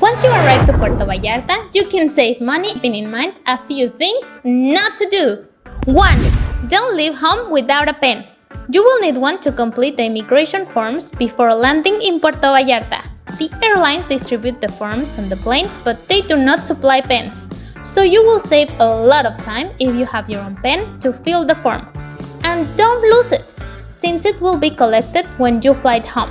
Once you arrive to Puerto Vallarta, you can save money keeping in mind a few things not to do. 1. Don't leave home without a pen. You will need one to complete the immigration forms before landing in Puerto Vallarta. The airlines distribute the forms on the plane, but they do not supply pens. So you will save a lot of time if you have your own pen to fill the form. And don't lose it, since it will be collected when you fly home.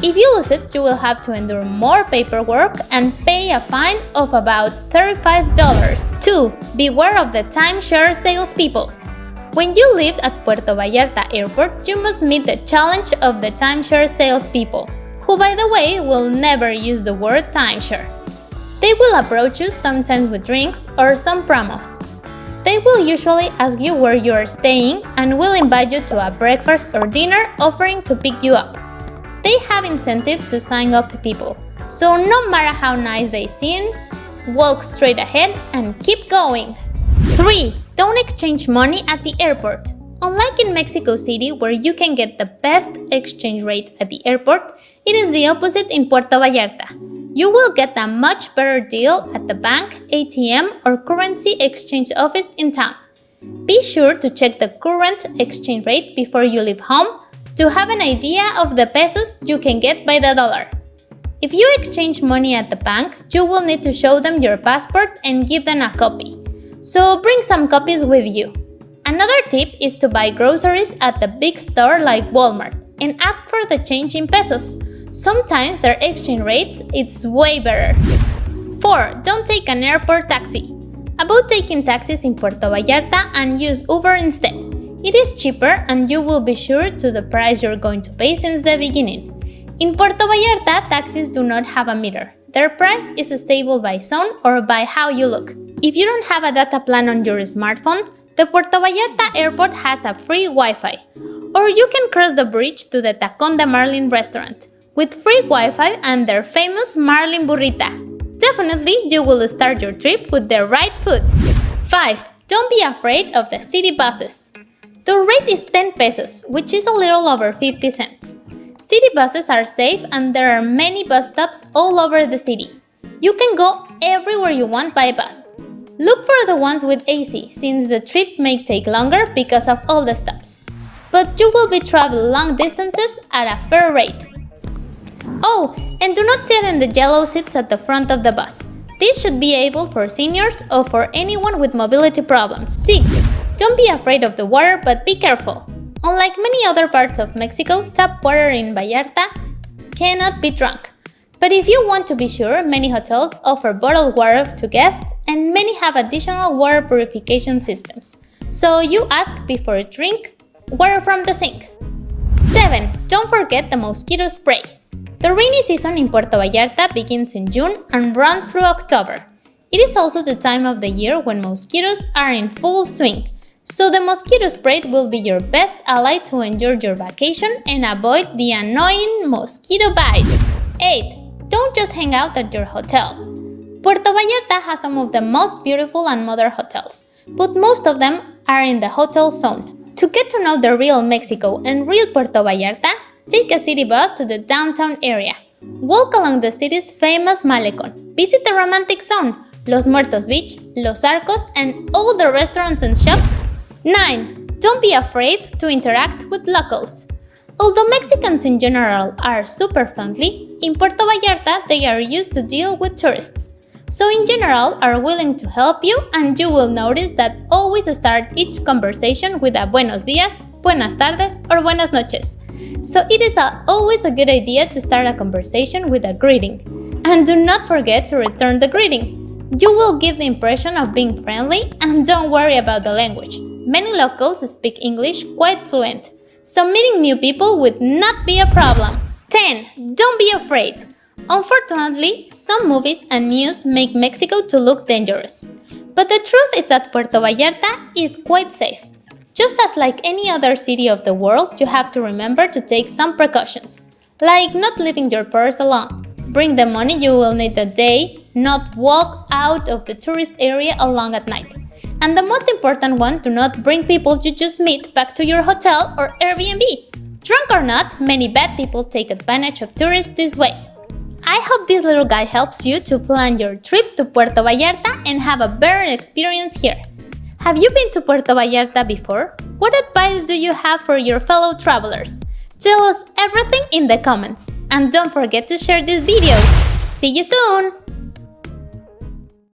If you lose it, you will have to endure more paperwork and pay a fine of about $35. 2. Beware of the timeshare salespeople. When you live at Puerto Vallarta Airport, you must meet the challenge of the timeshare salespeople, who, by the way, will never use the word timeshare. They will approach you sometimes with drinks or some promos. They will usually ask you where you are staying and will invite you to a breakfast or dinner offering to pick you up. They have incentives to sign up people, so no matter how nice they seem, walk straight ahead and keep going. 3. Don't exchange money at the airport. Unlike in Mexico City, where you can get the best exchange rate at the airport, it is the opposite in Puerto Vallarta. You will get a much better deal at the bank, ATM, or currency exchange office in town. Be sure to check the current exchange rate before you leave home to have an idea of the pesos you can get by the dollar. If you exchange money at the bank, you will need to show them your passport and give them a copy. So bring some copies with you. Another tip is to buy groceries at the big store like Walmart and ask for the change in pesos. Sometimes their exchange rates it's way better. 4. Don't take an airport taxi. Avoid taking taxis in Puerto Vallarta and use Uber instead. It is cheaper and you will be sure to the price you're going to pay since the beginning. In Puerto Vallarta, taxis do not have a meter. Their price is stable by zone or by how you look. If you don't have a data plan on your smartphone, the Puerto Vallarta airport has a free Wi-Fi. Or you can cross the bridge to the Tacón de Marlin restaurant with free Wi-Fi and their famous Marlin burrita. Definitely, you will start your trip with the right foot. 5. Don't be afraid of the city buses. The rate is 10 pesos, which is a little over 50 cents. City buses are safe and there are many bus stops all over the city. You can go everywhere you want by bus. Look for the ones with AC, since the trip may take longer because of all the stops. But you will be traveling long distances at a fair rate. Oh, and do not sit in the yellow seats at the front of the bus. This should be able for seniors or for anyone with mobility problems. 6. Don't be afraid of the water, but be careful. Unlike many other parts of Mexico, tap water in Vallarta cannot be drunk. But if you want to be sure, many hotels offer bottled water to guests and many have additional water purification systems. So you ask before you drink water from the sink. 7. Don't forget the mosquito spray. The rainy season in Puerto Vallarta begins in June and runs through October. It is also the time of the year when mosquitoes are in full swing. So the mosquito spray will be your best ally to enjoy your vacation and avoid the annoying mosquito bites. 8. Don't just hang out at your hotel. Puerto Vallarta has some of the most beautiful and modern hotels, but most of them are in the hotel zone. To get to know the real Mexico and real Puerto Vallarta, take a city bus to the downtown area. Walk along the city's famous Malecon. Visit the romantic zone, Los Muertos Beach, Los Arcos, and all the restaurants and shops. 9. Don't be afraid to interact with locals. Although Mexicans in general are super friendly, in Puerto Vallarta they are used to deal with tourists. So in general are willing to help you, and you will notice that always start each conversation with a buenos días, buenas tardes, or buenas noches. So it is always a good idea to start a conversation with a greeting. And do not forget to return the greeting. You will give the impression of being friendly, and don't worry about the language. Many locals speak English quite fluent, so meeting new people would not be a problem. 10. Don't be afraid. Unfortunately, some movies and news make Mexico to look dangerous. But the truth is that Puerto Vallarta is quite safe. Just as like any other city of the world, you have to remember to take some precautions, like not leaving your purse alone. Bring the money you will need that day, not walk out of the tourist area alone at night. And the most important one, do not bring people you just meet back to your hotel or Airbnb. Drunk or not, many bad people take advantage of tourists this way. I hope this little guide helps you to plan your trip to Puerto Vallarta and have a better experience here. Have you been to Puerto Vallarta before? What advice do you have for your fellow travelers? Tell us everything in the comments. And don't forget to share this video. See you soon!